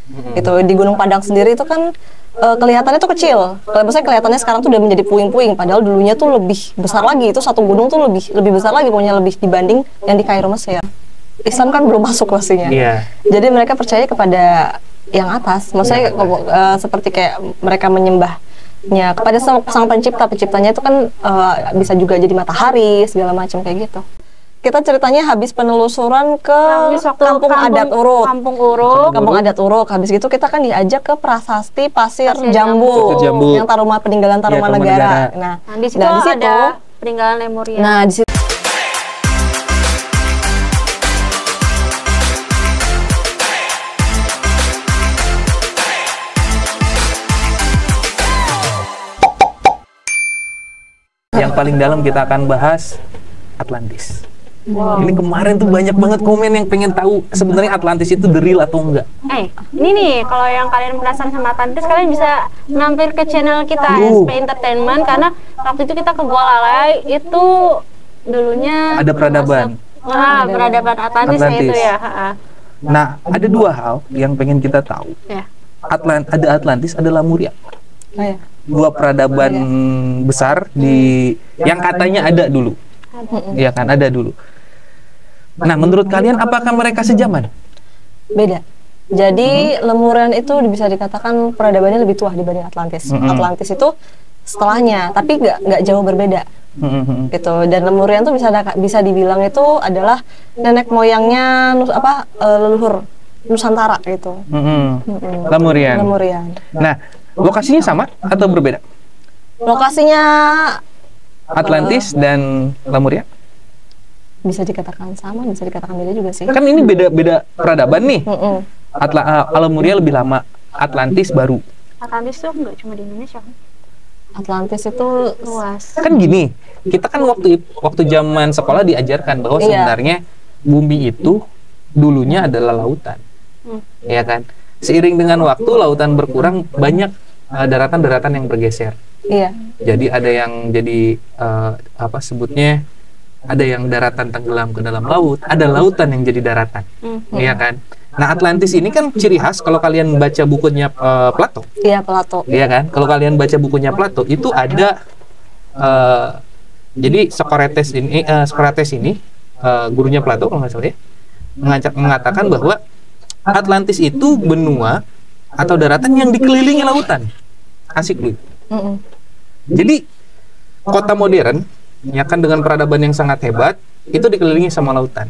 Gitu. Di Gunung Padang sendiri itu kan kelihatannya tuh kecil. Kalau misalnya kelihatannya sekarang tuh udah menjadi puing-puing, padahal dulunya tuh lebih besar lagi. Itu satu gunung tuh lebih besar lagi, pokoknya lebih dibanding yang di Kairo Mesir. Islam kan belum masuk pastinya. Jadi mereka percaya kepada yang atas. Maksudnya seperti kayak mereka menyembahnya kepada sang penciptanya itu kan bisa juga jadi matahari segala macam kayak gitu. Kita ceritanya habis penelusuran ke kampung adat Uruk. Kampung adat Uruk. Habis gitu kita kan diajak ke prasasti Pasir Jambu. Yang peninggalan Tarumanegara. Nah, di situ ada peninggalan Lemuria. Nah, di situ yang paling dalam kita akan bahas Atlantis. Ini kemarin tuh banyak banget komen yang pengen tahu sebenarnya Atlantis itu the real atau enggak. Ini nih, kalau yang kalian penasaran sama Atlantis, kalian bisa mampir ke channel kita SP Entertainment, karena waktu itu kita ke Gua Lalai itu dulunya ada peradaban. Peradaban Atlantis. Itu ya. Nah, ada dua hal yang pengen kita tahu. Ada Atlantis, ada Lemuria. Dua peradaban besar yang katanya ada dulu. Iya kan, ada dulu. Nah, menurut kalian apakah mereka sejaman? Beda. Jadi Lemurian itu bisa dikatakan peradabannya lebih tua dibanding Atlantis. Atlantis itu setelahnya, tapi nggak jauh berbeda. Gitu. Dan Lemurian tuh bisa dibilang itu adalah nenek moyangnya leluhur Nusantara gitu. Lemurian. Nah, lokasinya sama atau berbeda? Lokasinya Atlantis dan Lemuria? Bisa dikatakan sama, bisa dikatakan beda juga sih. Kan ini beda peradaban nih. Lemuria lebih lama, Atlantis baru. Atlantis tuh nggak cuma di Indonesia. Atlantis itu luas. Kan gini, kita kan waktu zaman sekolah diajarkan bahwa sebenarnya bumi itu dulunya adalah lautan. Ya kan? Seiring dengan waktu lautan berkurang, banyak daratan-daratan yang bergeser. Jadi ada yang jadi ada yang daratan tenggelam ke dalam laut, ada lautan yang jadi daratan. Iya kan? Nah, Atlantis ini kan ciri khas kalau kalian baca bukunya Plato. Plato. Iya kan? Kalau kalian baca bukunya Plato itu ada jadi Socrates ini gurunya Plato kalau nggak salah ya, mengatakan bahwa Atlantis itu benua atau daratan yang dikelilingi lautan. Asik loh. Jadi kota modern ya kan dengan peradaban yang sangat hebat itu dikelilingi sama lautan.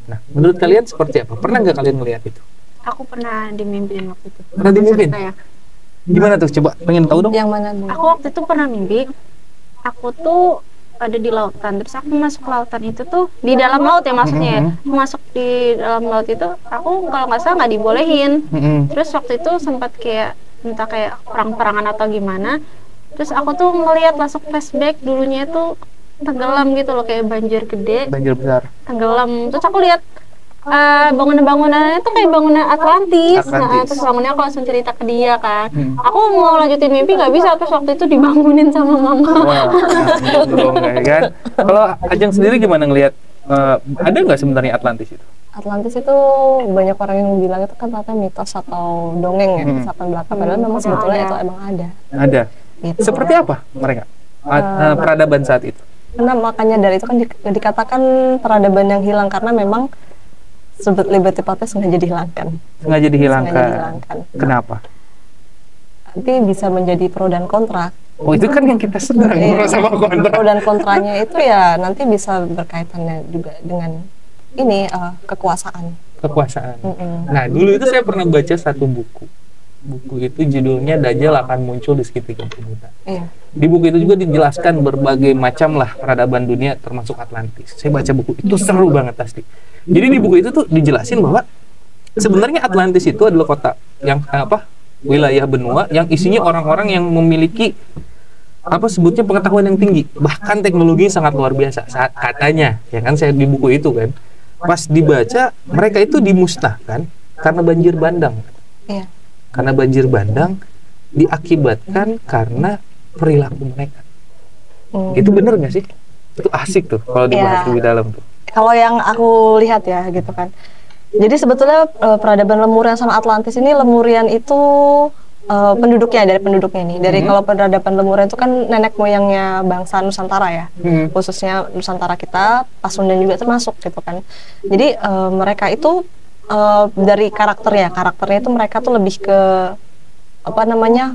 Nah, menurut kalian seperti apa? Pernah nggak kalian melihat itu? Aku pernah dimimpin waktu itu. Pernah dimimpin? Gimana tuh? Coba pengen tahu dong. Yang mana dulu? Aku waktu itu pernah mimpi. Aku tuh ada di lautan. Terus aku masuk lautan itu tuh di dalam laut ya maksudnya. Masuk di dalam laut itu, aku kalau nggak salah nggak dibolehin. Terus waktu itu sempat kayak entah kayak perang-perangan atau gimana. Terus aku tuh ngelihat langsung flashback dulunya itu tenggelam gitu loh, kayak banjir gede, banjir besar, tenggelam. Terus aku lihat bangunan-bangunannya itu kayak bangunan Atlantis. Nah, terus bangunnya aku langsung cerita ke dia kan. Aku mau lanjutin mimpi nggak bisa, terus waktu itu dibangunin sama mama. Kan? Kalau Ajeng sendiri gimana ngelihat? Ada nggak sebenarnya Atlantis itu? Atlantis itu banyak orang yang bilang itu kan ternyata mitos atau dongeng ya, kisahkan belaka. Padahal memang sebetulnya itu emang ada. Ada. Gitu. Seperti apa mereka peradaban saat itu? Karena makanya dari itu kan dikatakan peradaban yang hilang karena memang Liberty Protes sengaja dihilangkan. Sengaja dihilangkan. Kenapa? Nanti bisa menjadi pro dan kontra. Oh, itu kan yang kita sedang sama kontra. Pro dan kontranya itu ya nanti bisa berkaitannya juga dengan ini kekuasaan. Nah, dulu itu saya pernah baca satu buku. Buku itu judulnya Dajjal akan muncul di segitiga kemudian. Di buku itu juga dijelaskan berbagai macam lah peradaban dunia termasuk Atlantis. Saya baca buku itu seru banget pasti. Jadi di buku itu tuh dijelasin bahwa sebenarnya Atlantis itu adalah kota yang wilayah benua yang isinya orang-orang yang memiliki sebutnya pengetahuan yang tinggi, bahkan teknologi sangat luar biasa saat katanya. Ya kan, saya di buku itu kan pas dibaca mereka itu dimusnahkan karena banjir bandang. Karena banjir bandang diakibatkan karena perilaku mereka. Itu bener nggak sih? Itu asik tuh kalau dibahas lebih dalam tuh. Kalau yang aku lihat ya gitu kan, Jadi sebetulnya peradaban Lemurian sama Atlantis ini, Lemurian itu penduduknya, dari penduduknya nih. Dari kalau peradaban Lemurian itu kan nenek moyangnya bangsa Nusantara ya, khususnya Nusantara kita, Pasundan juga termasuk gitu kan. Jadi mereka itu dari karakternya itu mereka tuh lebih ke apa namanya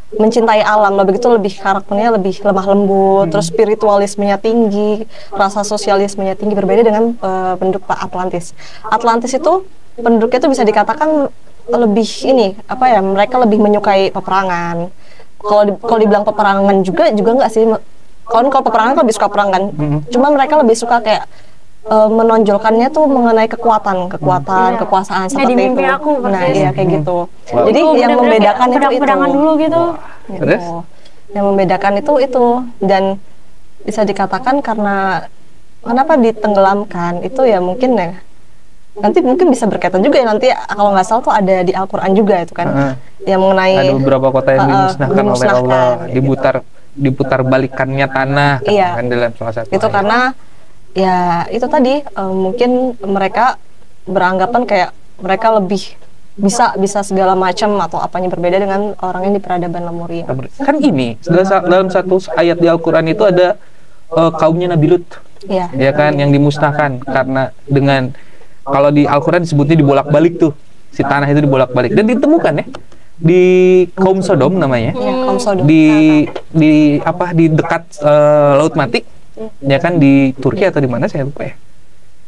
mencintai alam, lebih karakternya lebih lemah lembut, terus spiritualismenya tinggi, rasa sosialismenya tinggi, berbeda dengan penduduk Atlantis. Atlantis itu penduduknya itu bisa dikatakan lebih mereka lebih menyukai peperangan. Kalau dibilang peperangan juga enggak sih. Kalau peperangan kan lebih suka perang kan. Cuma mereka lebih suka kayak menonjolkannya tuh mengenai kekuasaan seperti itu. Nah, iya kayak gitu. Jadi yang membedakan itu dulu gitu. Yang membedakan itu dan bisa dikatakan karena kenapa ditenggelamkan itu ya mungkin ya. Nanti mungkin bisa berkaitan juga ya, nanti kalau nggak salah tuh ada di Al-Quran juga itu kan, yang mengenai ada beberapa kota yang dimusnahkan oleh Allah, diputar balikannya tanah, kan dalam salah satu itu ayat. Karena ya itu tadi mungkin mereka beranggapan kayak mereka lebih bisa segala macam atau apanya, berbeda dengan orang yang di peradaban Lemuria. Kan ini dalam satu ayat di Al-Quran itu ada kaumnya Nabi Lut, ya kan, yang dimusnahkan karena dengan, kalau di Al-Quran disebutnya dibolak-balik tuh, si tanah itu dibolak-balik, dan ditemukan ya di kaum Sodom namanya, kaum Sodom. di dekat Laut Mati, ya kan, di Turki atau di mana saya lupa ya,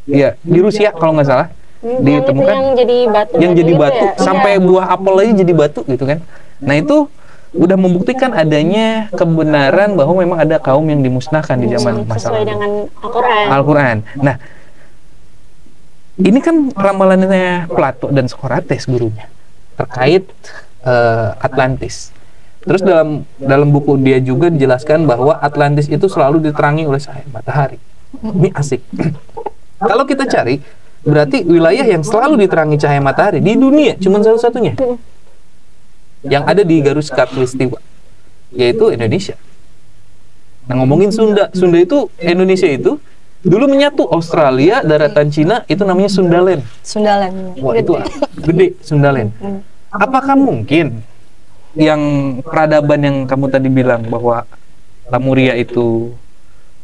ya di Rusia kalau nggak salah, ditemukan yang jadi batu ya? Sampai buah apel aja jadi batu gitu kan. Nah itu udah membuktikan adanya kebenaran bahwa memang ada kaum yang dimusnahkan di zaman masa lalu. Sesuai dengan Al-Quran. Nah, ini kan ramalannya Plato dan Socrates gurunya terkait Atlantis. Terus dalam buku dia juga dijelaskan bahwa Atlantis itu selalu diterangi oleh cahaya matahari. Ini asik. Kalau kita cari, berarti wilayah yang selalu diterangi cahaya matahari di dunia cuma satu-satunya yang ada di garis khatulistiwa, yaitu Indonesia. Nah, ngomongin Sunda itu, Indonesia itu dulu menyatu Australia, daratan Cina, itu namanya Sundaland. Wah, itu gede Sundaland. Apakah mungkin yang peradaban yang kamu tadi bilang bahwa Lemuria itu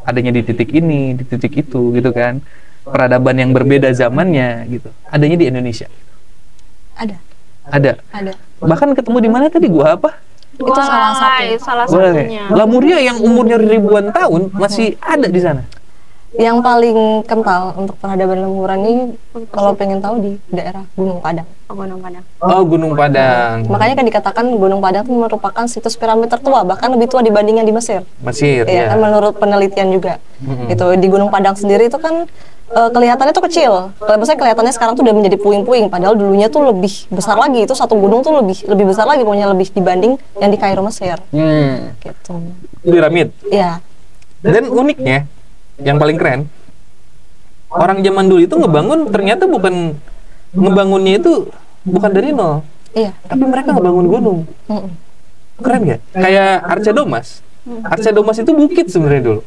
adanya di titik ini, di titik itu gitu kan, peradaban yang berbeda zamannya gitu, adanya di Indonesia? Ada. Bahkan ketemu di mana tadi, gua apa? Itu salah satunya. Lemuria yang umurnya ribuan tahun masih ada di sana. Yang paling kental untuk peradaban Lemurian ini, kalau pengen tahu, di daerah Gunung Padang. Gunung Padang. Makanya kan dikatakan Gunung Padang itu merupakan situs piramid tertua, bahkan lebih tua dibandingnya di Mesir. Ya. Kan menurut penelitian juga. Itu di Gunung Padang sendiri itu kan kelihatannya tuh kecil. Maksudnya kelihatannya sekarang tuh udah menjadi puing-puing, padahal dulunya tuh lebih besar lagi. Itu satu gunung tuh lebih besar lagi, pokoknya lebih dibanding yang di Kairo Mesir. Gitu. Piramid. Iya. Dan uniknya, yang paling keren, orang zaman dulu itu ngebangunnya itu bukan dari nol. Iya. Tapi mereka ngebangun gunung. Keren nggak? Kayak Arca Domas. Arca Domas itu bukit sebenarnya dulu.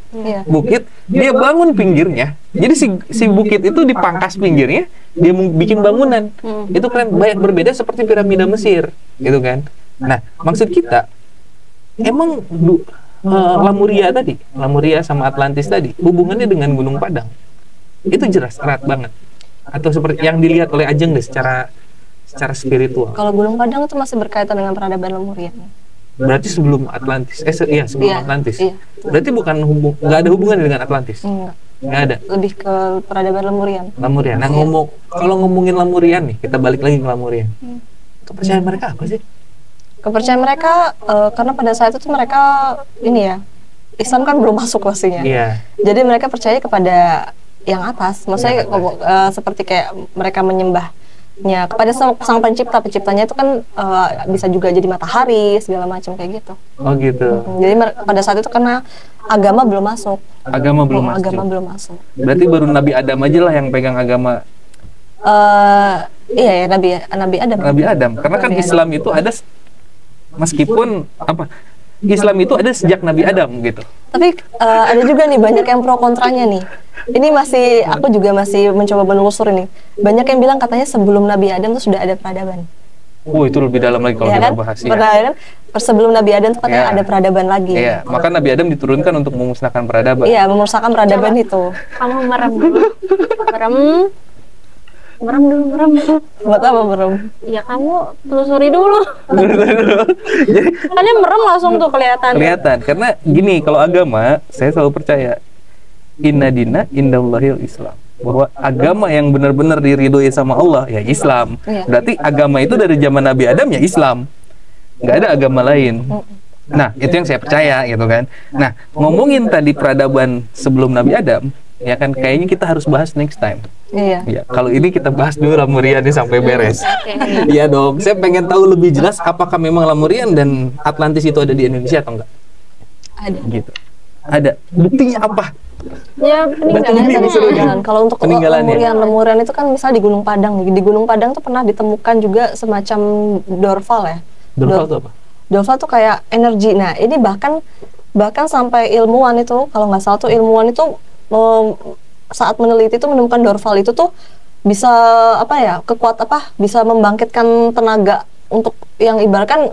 Bukit, dia bangun pinggirnya. Jadi si bukit itu dipangkas pinggirnya, dia bikin bangunan. Itu keren, banyak berbeda seperti piramida Mesir, gitu kan. Nah, maksud kita, emang Lemuria sama Atlantis tadi hubungannya dengan Gunung Padang itu jelas erat banget, atau seperti yang dilihat oleh Ajeng deh secara spiritual? Kalau Gunung Padang itu masih berkaitan dengan peradaban Lemuria. Berarti sebelum Atlantis, Atlantis. Iya. Berarti nggak ada hubungan dengan Atlantis. Nggak ada. Lebih ke peradaban Lemurian. Nah, kalau ngomongin Lemurian nih, kita balik lagi ke Lemurian. Kepercayaan mereka apa sih? Kepercayaan mereka karena pada saat itu mereka Islam kan belum masuk pastinya. Jadi mereka percaya kepada yang atas. Maksudnya seperti kayak mereka menyembahnya kepada sang penciptanya itu kan bisa juga jadi matahari segala macam kayak gitu. Oh gitu. Jadi pada saat itu karena agama belum masuk. Agama belum masuk. Berarti baru Nabi Adam aja lah yang pegang agama. Iya ya, Nabi Adam. Karena kan Islam itu ada, meskipun Islam itu ada sejak Nabi Adam gitu. Tapi ada juga nih banyak yang pro kontranya nih. Ini masih, aku juga masih mencoba menelusuri nih. Banyak yang bilang katanya sebelum Nabi Adam tuh sudah ada peradaban. Itu lebih dalam lagi kalau Ya kita kan? bahas ya. Peradaban, sebelum Nabi Adam tuh katanya Ya. ada peradaban lagi. Iya, maka Nabi Adam diturunkan untuk memusnahkan peradaban. Iya, memusnahkan peradaban itu. Kamu merem dulu. Merem dulu, merem. Buat apa merem? Ya kamu telusuri dulu. Jadi Kalian merem langsung tuh kelihatan. kelihatan karena gini, kalau agama saya selalu percaya inna dina indallahil Islam, bahwa agama yang benar-benar diridhoi sama Allah ya Islam. Iya. Berarti agama itu dari zaman Nabi Adam ya Islam, nggak ada agama lain. Nah, itu yang saya percaya gitu kan. Nah, ngomongin tadi peradaban sebelum Nabi Adam, ya kan kayaknya kita harus bahas next time. Iya. Ya, kalau ini kita bahas dulu Lamurian nih sampai beres. Oke. Iya dong, saya pengen tahu lebih jelas apakah memang Lamurian dan Atlantis itu ada di Indonesia atau enggak? Ada. Gitu. Ada. Buktinya apa? Ya Ini peninggalannya. seru. Dan kalau untuk Peninggalannya. lemurian itu kan misal di Gunung Padang nih. Di Gunung Padang tuh pernah ditemukan juga semacam dorval ya. Dorval itu apa? Dorval tuh kayak energi. Nah, ini bahkan sampai ilmuwan itu, kalau nggak salah tuh ilmuwan itu saat meneliti itu menemukan dorval itu tuh bisa bisa membangkitkan tenaga untuk yang ibaratkan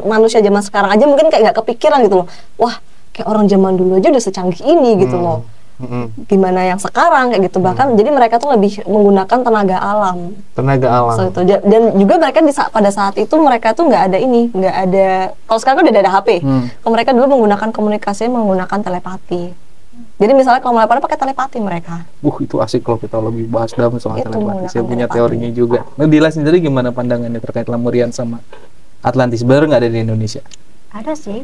manusia zaman sekarang aja mungkin kayak nggak kepikiran gitu loh. Wah, kayak orang zaman dulu aja udah secanggih ini gitu loh. Gimana yang sekarang kayak gitu. Bahkan jadi mereka tuh lebih menggunakan tenaga alam. Tenaga alam. So, itu. Dan juga mereka pada saat itu mereka tuh nggak ada kalau sekarang kan udah ada HP. Kalau mereka dulu menggunakan komunikasinya menggunakan telepati. Jadi misalnya kalau melakukan pakai telepati mereka. Itu asik kalau kita lebih bahas dalam soal Itu telepati. Saya menggunakan punya telepati. teorinya juga. Nah, Dila sendiri gimana pandangannya terkait Lamurian sama Atlantis? Benar nggak ada di Indonesia? Ada sih.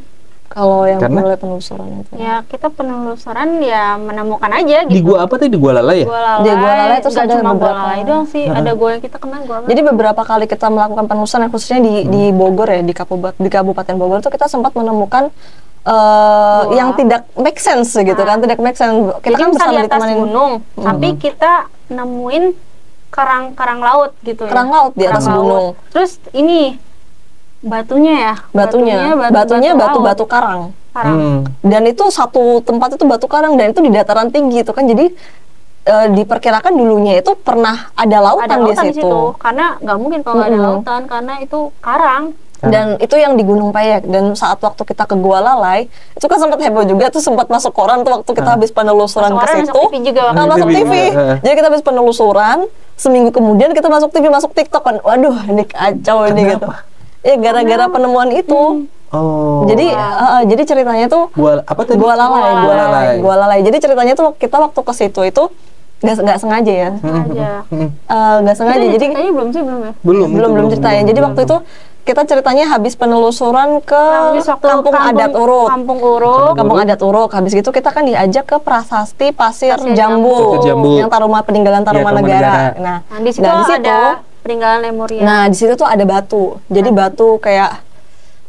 Kalau yang Karena? mulai penelusuran itu. Ya kita penelusuran ya menemukan aja Di gitu. gua apa tadi? Di Gua Lalai ya? Gua lalai. Di Gua Lalai terus nggak ada cuma Gua beberapa. Lalai doang sih. Ada gua yang kita kenal Gua Lalai. Jadi beberapa kali kita melakukan penelusuran khususnya di Bogor ya, di Kabupaten Bogor tuh kita sempat menemukan yang tidak make sense gitu kan, tidak make sense. Kita Jadi kan misal bersama di atas ditemanin gunung, tapi kita nemuin kerang laut gitu ya. Kerang laut di atas Kerang laut. gunung. Terus ini batunya ya. Batunya laut. batu-batu karang. Karang. Dan itu satu tempat itu batu karang dan itu di dataran tinggi itu kan, jadi diperkirakan dulunya itu pernah ada lautan, Ada lautan di situ. Karena nggak mungkin kalau nggak ada lautan, karena itu karang. Dan itu yang di Gunung Payek. Dan saat waktu kita ke Gua Lalai itu kan sempat heboh juga tuh, sempat masuk koran tuh waktu kita habis penelusuran Masuk ke koran, situ. masuk TV juga. Masuk TV TV. juga. Jadi kita habis penelusuran, seminggu kemudian kita masuk TV, masuk TikTok kan. Waduh, ini kacau ini gitu. Ya gara-gara penemuan itu. Oh. Jadi ceritanya tuh Gua apa tadi? Gua Lalai. Gua Lalai. Jadi ceritanya tuh kita waktu ke situ itu nggak sengaja ya. Aja. Nggak sengaja. Jadi ceritanya belum ya. belum ceritanya. Jadi waktu itu kita ceritanya habis penelusuran ke Habis waktu Kampung Adat Uruk. Kampung Uruk. Kampung Adat Uruk. Habis gitu kita kan diajak ke Prasasti Pasir Jambu, Pasir Jambu. yang peninggalan Taruman Taruman Negara. Negara. Nah, Nah, di situ ada peninggalan Lemuria. Nah, di situ tuh ada batu. Jadi batu kayak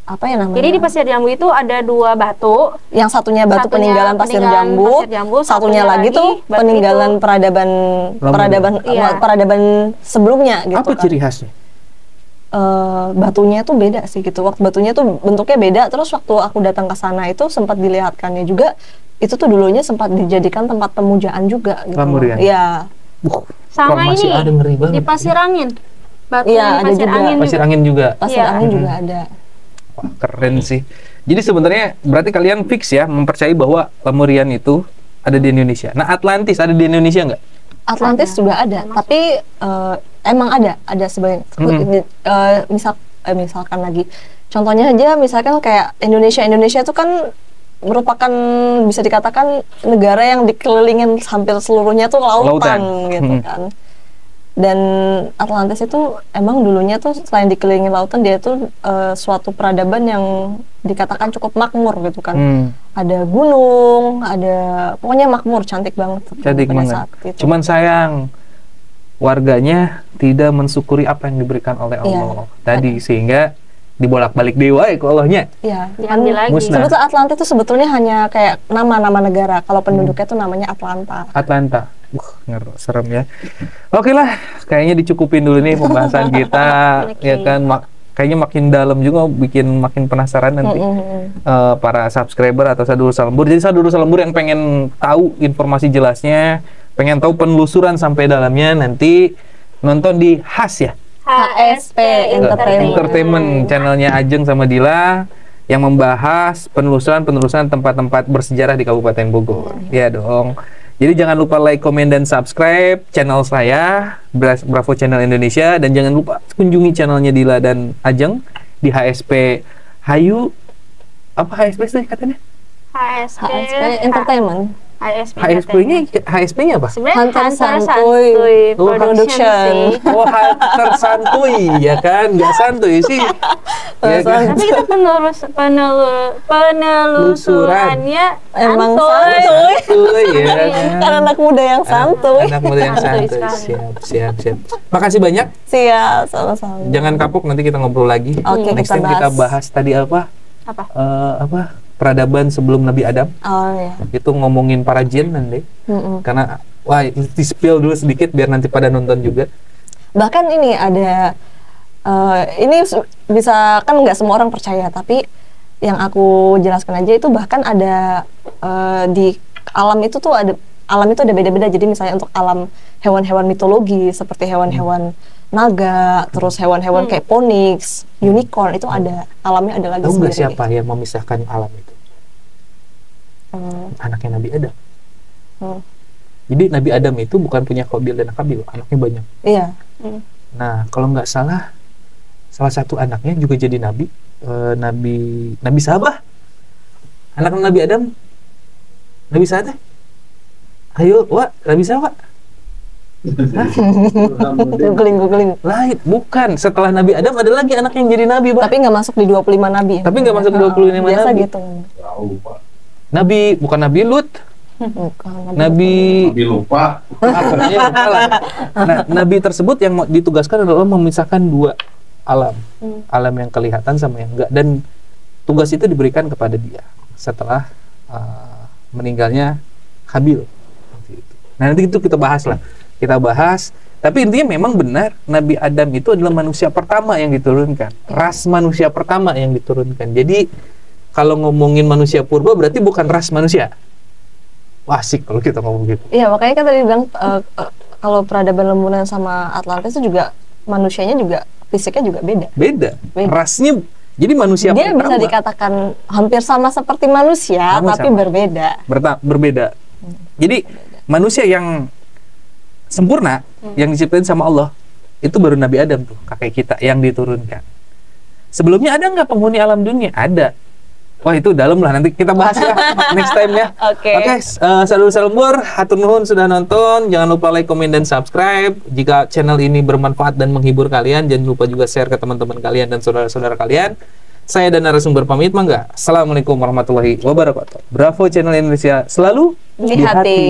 apa ya namanya? Jadi di Pasir Jambu itu ada 2 batu. Yang satunya batu Satunya peninggalan Pasir peninggalan Jambu, Pasir Jambu, satunya lagi tuh batu peninggalan peradaban Iya. peradaban sebelumnya gitu. Apa kan. ciri khasnya? Batunya tuh beda sih gitu. Waktu batunya tuh bentuknya beda. Terus waktu aku datang ke sana itu sempat dilihatkannya juga. Itu tuh dulunya sempat dijadikan tempat pemujaan juga gitu. Lamurian? Iya. Sama masih ini ada, ngeri banget. di Pasir Angin. Batu Iya, yang di ada Pasir juga. Angin Pasir juga. Angin juga. Pasir Iya. angin juga ada. Wah, keren sih. Jadi sebenarnya berarti kalian fix ya mempercayai bahwa Lemurian itu ada di Indonesia. Nah, Atlantis ada di Indonesia nggak? Atlantis juga ada, tapi emang ada sebagian. Misalkan lagi, contohnya aja misalkan kayak Indonesia itu kan merupakan bisa dikatakan negara yang dikelilingin hampir seluruhnya tuh lautan. Gitu kan. Dan Atlantis itu emang dulunya tuh selain dikelilingi lautan, dia tuh suatu peradaban yang dikatakan cukup makmur gitu kan. Ada gunung, pokoknya makmur, cantik banget. Cantik pada banget. saat itu. Cuman sayang warganya tidak mensyukuri apa yang diberikan oleh Allah tadi, sehingga dibolak-balik dewa ya ke Allahnya. Iya, Diambil lagi. Musnah. sebetulnya Atlantis itu sebetulnya hanya kayak nama-nama negara. Kalau penduduknya tuh namanya Atlanta. Atlanta. Serem ya. Oke lah, kayaknya dicukupin dulu nih pembahasan kita. Ya kan, kayaknya makin dalam juga, bikin makin penasaran nanti para subscriber atau Sadulur Salembur. Jadi Sadulur Salembur yang pengen tahu informasi jelasnya, pengen tahu penelusuran sampai dalamnya, nanti nonton di HAS ya, HSP Entertainment, channelnya Ajeng sama Dila yang membahas penelusuran tempat-tempat bersejarah di Kabupaten Bogor. Ya dong. Jadi jangan lupa like, komen, dan subscribe channel saya, Bravo Channel Indonesia, dan jangan lupa kunjungi channelnya Dila dan Ajeng di HSP Hayu, apa HSP sih katanya? HSP Entertainment. HSP-nya apa? Hunter Santuy Production. Oh, Hunter Santuy, ya kan? Nggak santuy sih. Ya kan? Tapi kita penelusurannya emang santuy. Santuy, ya kan? Karena anak muda yang santuy. Anak muda yang santuy. Siap. Makasih banyak. Siap, sama-sama. Jangan kapok, nanti kita ngobrol lagi. Oke, next time kita bahas tadi apa? Peradaban sebelum Nabi Adam. Oh ya. Itu ngomongin para jin nanti. Karena di spill dulu sedikit biar nanti pada nonton juga. Bahkan ini ada ini bisa, kan nggak semua orang percaya, tapi yang aku jelaskan aja itu bahkan ada di alam itu tuh ada beda-beda. Jadi misalnya untuk alam hewan-hewan mitologi seperti hewan-hewan naga, terus hewan-hewan kayak phoenix, unicorn, itu ada alamnya, ada lagi sendiri. Tahu nggak siapa yang memisahkan alam itu? Anaknya Nabi Adam. Jadi Nabi Adam itu bukan punya Qabil dan Qabil, anaknya banyak. Iya. Nah, kalau nggak salah satu anaknya juga jadi nabi, Nabi Sabah. Anak Nabi Adam, Nabi Sabah. Ayo, Nabi Sabah. Googling. Lain, bukan. Setelah Nabi Adam ada lagi anak yang jadi nabi, Pak. Tapi nggak masuk di 25 nabi. Tapi nggak masuk 25 biasa nabi. Gitu. Nabi, bukan Nabi Lut. Bukan, Nabi lupa. Nah, nabi tersebut yang ditugaskan adalah memisahkan dua alam. Alam yang kelihatan sama yang enggak, dan tugas itu diberikan kepada dia setelah meninggalnya Habil. Nah, nanti itu kita bahas lah. Tapi intinya memang benar, Nabi Adam itu adalah manusia pertama yang diturunkan, ras manusia pertama yang diturunkan. Jadi kalau ngomongin manusia purba berarti bukan ras manusia. Wah, asik kalau kita ngomong gitu. Iya, makanya kan tadi bilang kalau peradaban Lembunan sama Atlantis itu juga manusianya juga fisiknya juga beda. Rasnya, jadi manusia dia pertama, bisa dikatakan hampir sama seperti manusia, tapi berbeda. Berbeda. Jadi manusia yang sempurna, yang diciptain sama Allah, itu baru Nabi Adam tuh, kakek kita yang diturunkan. Sebelumnya ada nggak penghuni alam dunia? Ada. Wah, itu dalam lah, nanti kita bahas ya next time ya. Oke, Sadulur Salembur, hatur nuhun sudah nonton. Jangan lupa like, komen, dan subscribe. Jika channel ini bermanfaat dan menghibur kalian, jangan lupa juga share ke teman-teman kalian dan saudara-saudara kalian. Saya dan narasumber pamit, mangga. Assalamualaikum warahmatullahi wabarakatuh. Bravo Channel Indonesia, selalu di hati.